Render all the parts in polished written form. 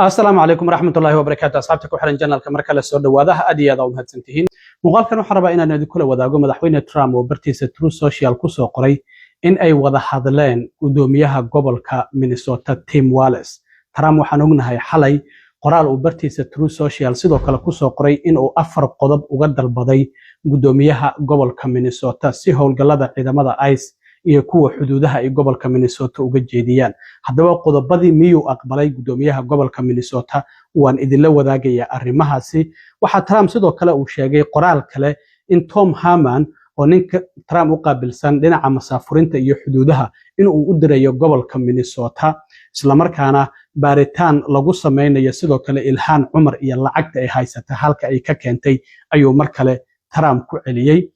السلام عليكم ورحمة الله وبركاته أصحابتك وحرن جنال كمركز السود وهذا أدي هذا ومهتمتين مقال كانوا حربا إن ندخل وذاقوا مدحوين ترامب وبرتيس ترو سوشيال كوسو قري إن أي وضع هذلين قدوميها قبل كمينيسوتا تيم واليس ترامب وحنوجنا هاي حلي قرال وبرتيس ترو سوشيال سيدو كلا كوسو قري إن أو أفر قضب وقد البضي قدوميها قبل كمينيسوتا سيهو الجلادة إذا ماذا آيس iyo kuwa xuduudaha ay gobolka Minnesota uga jeediyaan haddaba qodobadii miyuu aqbalay gudoomiyaha gobolka Minnesota waan idin la wadaagaya arrimahaasi waxa Trump sidoo kale uu sheegay qoraal kale in Tom Harman oo ninka Trump u qaabilsan dhinaca masaafurinta iyo xuduudaha inuu u dirayo gobolka Minnesota isla markaana baaritaan lagu sameynayo sidoo kale Ilhaan Cumar iyo lacagta ay haysata halka ay ka keentay ayuu mar kale Trump ku celiyay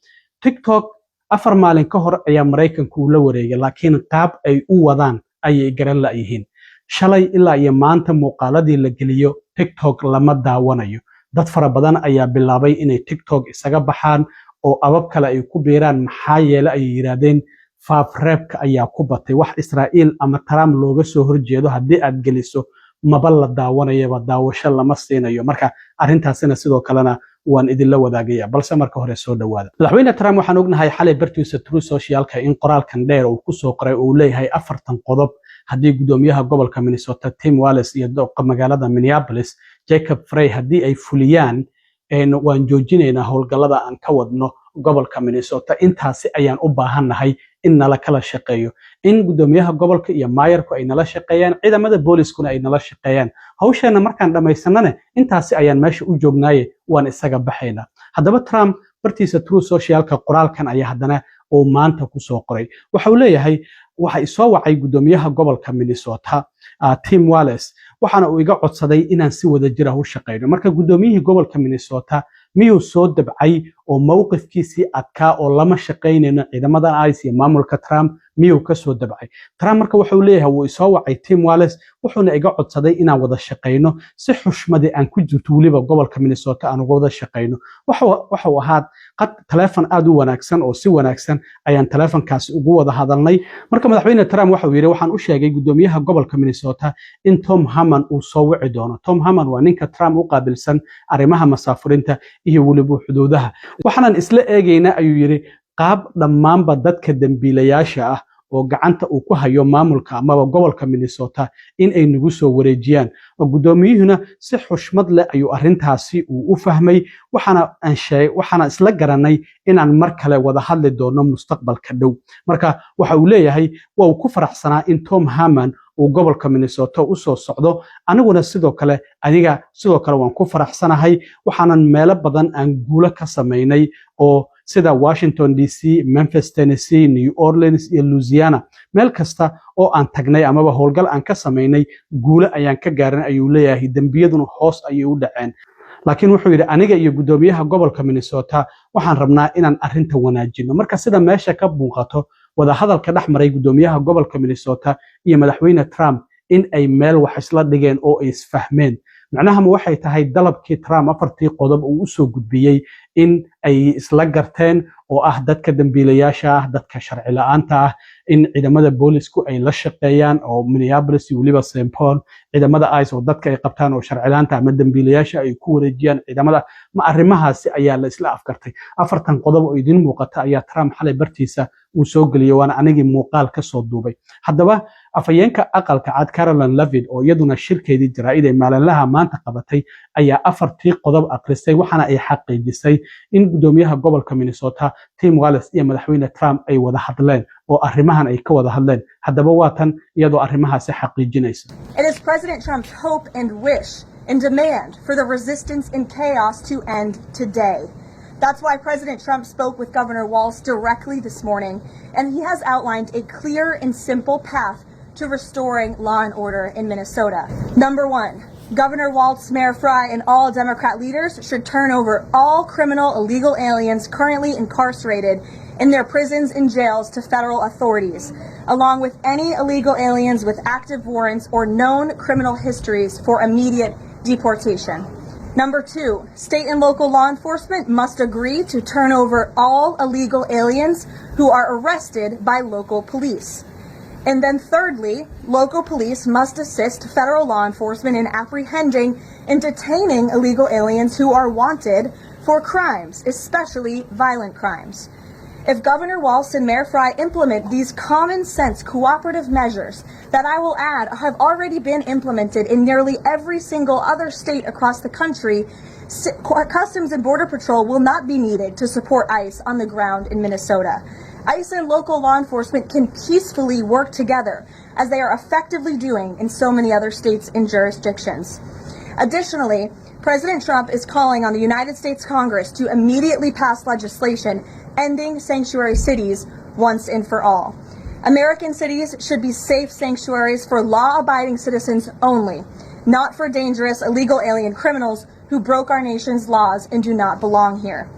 TikTok afar maalin ka hor ayaa Mareykanku la wareegay laakiin qaab ay u wadaan ayay garan la'yihiin shalay ilaa iyo maanta muuqaaladii la geliyo TikTok lama daawanayo dad fara badan ayaa bilaabay inay TikTok isaga baxaan oo abab kale ay ku biiraan maxaa yeelay ay yiraahdeen faafreebka ayaa ku batay wax Israa'iil ama Trump looga soo horjeedo haddii aad geliso maba la daawanayo daawasho lama siinayo marka arrintaasina sidoo kalena waan idin la wadaagaya balse marka hore soo dhawaada madaxweyne Trump waxaan ognahay xalay bartiisa True Socialka in qoraalkan dheer uu ku soo qoray oo leeyahay 40 qodob haddii gudoomiyaha gobolka Minnesota Tim Walz iyo doqa magaalada Minneapolis Jacob Frey haddii ay fuliyaan waan joojinaynaa howlgallada aan ka wadno gobolka Minnesota intaasi ayaan u baahanahay in nala kala shaqeeyo in gudoomiyaha gobolka iyo maayarku ay nala shaqeeyaan ciidamada booliskuna ay nala shaqeeyaan hawsheena markaan dhamaysanana intaasi ayaan meesha u joognaaye waan isaga baxayna haddaba Trump bartiisa True Socialka qoraalkan ayaa haddana oo maanta ku soo qoray waxa uu leeyahay waxa isoo wacay gudoomiyaha gobolka Minnesota Tim Walz waxaana uu iga codsaday inaan si wada jir ah u shaqeyno marka gudoomiyihii gobolka Minnesota miyuu soo dabcay oo mowqifkiisii adkaa oo lama shaqeynayno ciidamada ICE iyo maamulka Trump miyuu ka soo dabcay Trump marka waxa uu leeyahay wuu isoo wacay Tim Walz wuxuuna iga codsaday inaan wada shaqeyno si xushmad aan ku jirto waliba gobolka Minnesota aan uga wada shaqeyno waxa uu ahaa qad telefoon aad u wanaagsan oo si wanaagsan ayaan telefoonkaas ugu wada hadalnay marka madaxweyne Trump waxa uu yiri waxaan u sheegay gudoomiyaha gobolka Minnesota in Tom Harman uu soo wici doono Tom Harman waa ninka Trump u qaabilsan arrimaha masaafurinta iyo waliba xuduudaha waxaan isla eegaynaa ayuu yiri qaab dhammaanba dadka dambiilayaasha ah oo gacanta uu ku hayo maamulka ama gobolka Minnesota in ay nagu soo wareejiyaan oo gudoomiyuhuna si xushmad leh ayuu arrintaasi u fahmay waxaana isla garanay inaan mar kale wada hadli doono mustaqbalka dhow marka waxa uu leeyahay waa uu ku faraxsanaa in Tom Harman uu gobolka Minnesota u soo socdo aniguna sidoo kale waan ku faraxsanahay waxaanan meelo badan aan guulo ka sameynay oo sida Washington DC, Memphis, Tennessee, New Orleans iyo Louisiana meel kasta oo aan tagnay amaba howlgal aan ka sameynay guulo ayaan ka gaarin ayuu leeyahay dambiyaduna hoos ayay u dhaceen laakiin wuxuu yiri aniga iyo gudoomiyaha gobolka Minnesota waxaan rabnaa inaan arrinta wanaajino marka sida meesha ka muuqato wada hadalka dhaxmaray gudoomiyaha gobolka Minnesota iyo madaxweyne Trump in ay meel wax isla dhigeen oo ay isfahmeen macnaha waxay tahay dalabkii Trump afartii qodob uu u soo gudbiyay in ay isla garteen oo ah dadka dambiilayaasha ah dadka sharci la'aanta ah in ciidamada boolisku ay la shaqeeyaan oo Minneapolis iyo waliba St. Paul ciidamada ICE oo dadka ay qabtaan oo sharci la'aanta ama dambiilayaasha ay ku wareejiyaan ciidamada ma arrimahaasi ayaa la isla afkartay afartan qodob oo idin muuqata ayaa Trump xalay bartiisa uu soo galiyay waana anigii muuqaal ka soo duubay haddaba afayeenka aqalka cad Caroline Levitt oo iyaduna shirkeedii jaraa'id ee maalinlaha maanta qabatay ayaa afartii qodob aqrisay waxaana ay xaqiijisay in gudoomiyaha gobolka Minnesota Tim Walz iyo madaxweyne Trump ay wada hadleen oo arrimahan ay ka wada hadleen haddaba waa tan iyadoo arrimahaasi xaqiijinaysa It is President Trump's hope and wish and demand for the resistance and chaos to end today. That's why President Trump spoke with Governor Walz directly this morning, and he has outlined a clear and simple path to restoring law and order in Minnesota. Number one, Governor Walz, Mayor Frey, and all Democrat leaders should turn over all criminal illegal aliens currently incarcerated in their prisons and jails to federal authorities, along with any illegal aliens with active warrants or known criminal histories for immediate deportation. Number two, state and local law enforcement must agree to turn over all illegal aliens who are arrested by local police. And then thirdly, local police must assist federal law enforcement in apprehending and detaining illegal aliens who are wanted for crimes, especially violent crimes. If Governor Walz and Mayor Frey implement these common sense cooperative measures that I will add have already been implemented in nearly every single other state across the country, Customs and Border Patrol will not be needed to support ICE on the ground in Minnesota. ICE and local law enforcement can peacefully work together as they are effectively doing in so many other states and jurisdictions. Additionally, President Trump is calling on the United States Congress to immediately pass legislation ending sanctuary cities once and for all. American cities should be safe sanctuaries for law-abiding citizens only, not for dangerous illegal alien criminals who broke our nation's laws and do not belong here.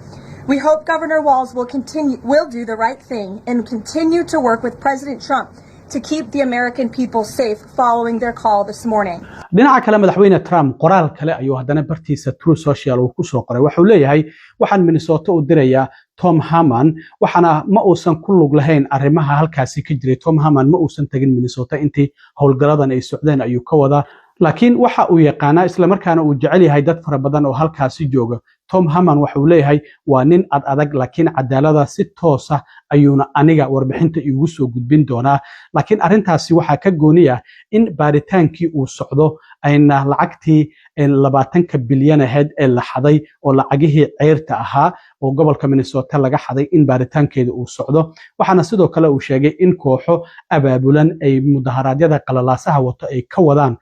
We hope Governor Walz will do the right thing and continue to work with President Trump to keep the American people safe following their call this morning. dhinaca kale madaxweyne Trump qoraal kale ayuu haddana bartiisa True Social uu ku soo qoray wuxuu leeyahay waxaan Minnesota u dirayaa Tom Harman waxana ma uusan ku lug lahayn arrimaha halkaasi ka jiray Tom Harman ma uusan tagin Minnesota intii howlgaladan ay socdeen ayuu ka wadaa laakiin waxa uu yaqaana isla markaana uu jecel yahay dad fara badan oo halkaasi jooga Tom Harman waxa uu leeyahay waa nin adag laakiin cadaalada si toos ah ayuuna aniga warbixinta igu soo gudbin doonaa laakiin arintaasi waxa ka gooniya in baaritaankii uu socdo ayna lacagtii 20 bilyan ahayd ee la xaday oo lacagihii ceyrta ahaa oo gobolka Minnesota laga xaday in baaritaankeeda uu socdo waxaana sidoo kale uu sheegay in kooxo abaabulan ay mudaharaadyada qalalaasaha wato ay ka wadaan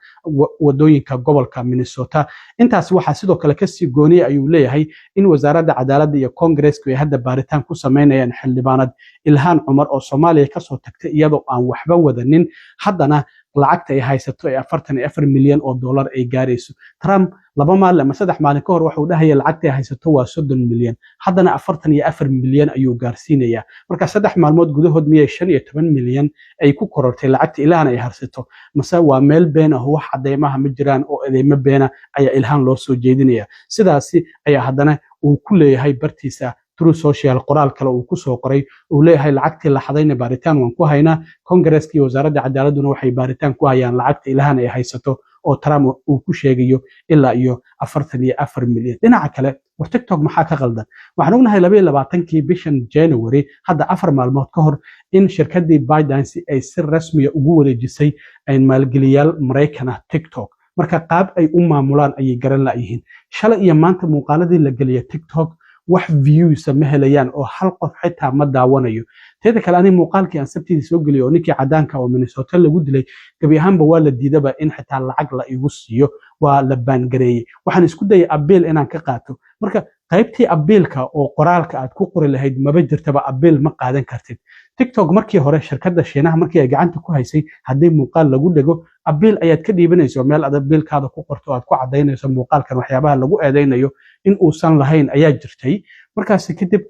wadooyinka gobolka Minnesota intaas waxa sidoo kale ka sii gooniya ayuu leeyahay in wasaaradda cadaaladda iyo Congress-ku ay hadda baaritaan ku sameynayaan xildhibaanad Ilhaan Cumar oo Soomaaliya ka soo tagtay iyadoo aan waxba wadanin haddana lacagta ay haysato ee 44 milyan oo dollar ay gaarayso Trump 2 maalin ama 3 maalin ka hor wuxuu dhahay lacagta ay haysato waa 30 milyan haddana 44 milyan ayuu gaarsiinaya marka 3 maalmood gudahood miyay 15 milyan ay ku korortay lacagta Ilhaan ay harsato mase waa meel been ah wax cadeymaha ma jiraan oo eedeymo beena ayaa Ilhaan loo soo jeedinaya sidaasi ayaa haddana uu ku leeyahay bartiisa True Social qoraal kale uu ku soo qoray uu leeyahay lacagtii la xadayna baaritaan waan ku haynaa Congress-ka iyo wasaaradda cadaaladuna waxay baaritaan ku hayaan lacagta Ilhaan ay haysato oo Trump uu ku sheegayo ilaa iyo 44 milyan dhinaca kale war TikTok maxaa ka qaldan waxaan ognahay 22kii bishan January hadda 4 maalmood ka hor in shirkadii ByteDance ay si rasmi ah ugu wareejisay ay maalgeliyaal Mareykan ah TikTok marka qaab ay u maamulaan ay garan laayihiin shalay iyo maanta muuqaaladii la geliyay TikTok wax views ma helayaan oo hal qof xitaa ma daawanayo teeda kale ani muuqaalkii aan sabtidii soo geliyo ninkii cadaanka oo Minnesota lagu dilay gabi ahaanba waa la diidaba in xitaa lacag la igu siiyo waa la baangareeyay waxaan isku dayay appeal inaan ka qaato marka qaybtii appealka oo qoraalka aad ku qori lahayd maba jirtaba appeal ma qaadan kartid TikTok markii hore shirkadda Shiinaha markii ay gacanta ku haysay hadii muuqaal lagu dhago appeal ayaad ka dhiibanayso meel aad appealkaada ku qorto aad ku cadeynayso muuqaalkan waxyaabaha lagu eedeynayo in uusan lahayn ayaa jirtay markaas kadib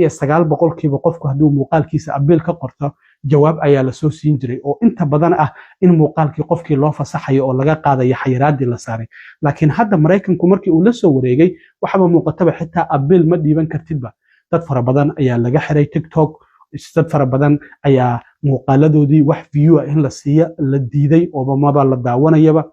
99% qofku haduu muuqaalkiisa appeal ka qorto jawaab ayaa la soo siin jiray oo inta badan ah in muuqaalkii qofkii loo fasaxayo oo laga qaadayo xayiraadii la saaray laakiin hadda Mareykanku markii uu la soo wareegay waxba muuqataba xitaa appeal ma dhiiban kartidba dad fara badan ayaa laga xiray TikTok dad fara badan ayaa muuqaaladoodii wax view ah in la siiyo la diiday oo maba la daawanayaba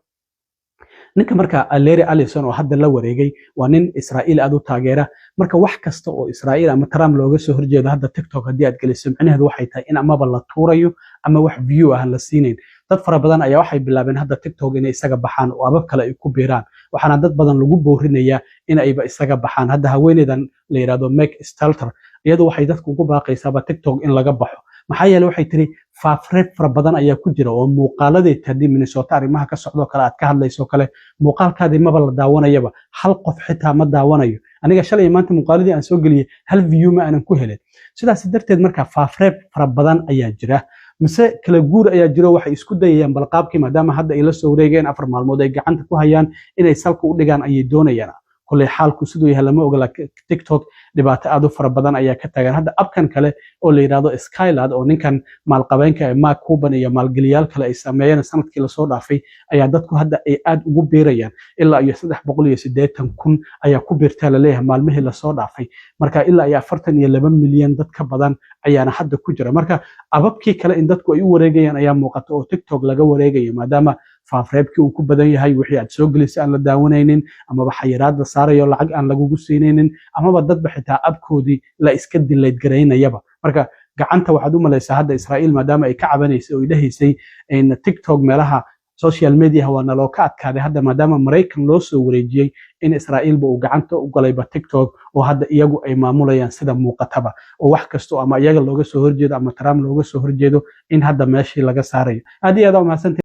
ninka marka Larry Ellison oo hadda la wareegay waa nin Israa'iil aad u taageera marka wax kasta oo Israa'iil ama Trump looga soo horjeedo hadda TikTok hadii aad geliso macnaheedu waxay tahay in amaba la tuurayo ama wax view ah la siinayn dad fara badan ayaa waxay bilaabeen hadda TikTok inay isaga baxaan oo abab kale ay ku beeraan waxaana dad badan lagu boorinayaa in ayba isaga baxaan hadda haweeneydan la yiraahdo Meg Stelter iyadoo waxay dadku ugu baaqaysaa TikTok in laga baxo maxaa yeelay waxay tiri faafreed fara badan ayaa ku jira oo muuqaaladeed hadii Minnesota arrimaha ka socdo kale aad ka hadlayso kale muuqaalkaadii maba la daawanayaba hal qof xitaa ma daawanayo aniga shalay maanta muuqaaladii aan soo galiyay hal view ma aanan ku helin sidaas darteed marka faafreed fara badan ayaa jira mise kala guur ayaa jiro waxay isku dayayaan balqaabkii maadaama hadda ay la soo wareegeen 4 maalmood ay gacanta ku hayaan inay salka u dhigaan ay doonayaan kulay xaalku siduu yahay lama ogola. TikTok dhibaato aad u fara badan ayaa ka taagan. Hadda abkan kale oo la yiraahdo Skylad oo ninkan maalqabeenka ee Mark Cuban iyo maalgeliyaal kale ay sameeyeen sanadkii la soo dhaafay ayaa dadku hadda ay aad ugu beerayaan ilaa iyo 380,000 ayaa ku beertaa la leeyahay maalmihii la soo dhaafay. Marka ilaa iyo 42 milyan dad ka badan ayaana hadda ku jira. Marka ababkii kale in dadku ay u wareegayaan ayaa muuqata oo TikTok laga wareegayo maadaama faafreebkii uu ku badan yahay wixii aad soo gelisay aan la daawanaynin amaba xayiraad la saarayo lacag aan lagugu siinaynin amaba dadba xitaa abkoodii la iska dilayd garaynayaba. Marka gacanta waxaad u malaysaa hadda Israa'iil maadaama ay ka cabanaysay oo ay dhahaysay in TikTok meelaha social media waa naloo ka adkaaday hadda maadaama Maraykan loo soo wareejiyay in Israa'iilba uu gacanta u galayba TikTok oo hadda iyagu ay maamulayaan sida muuqataba oo wax kasto ama iyaga looga soo horjeedo ama Trump looga soo horjeedo in hadda meeshii laga saarayo. Aad iyo aad u mahadsantahay.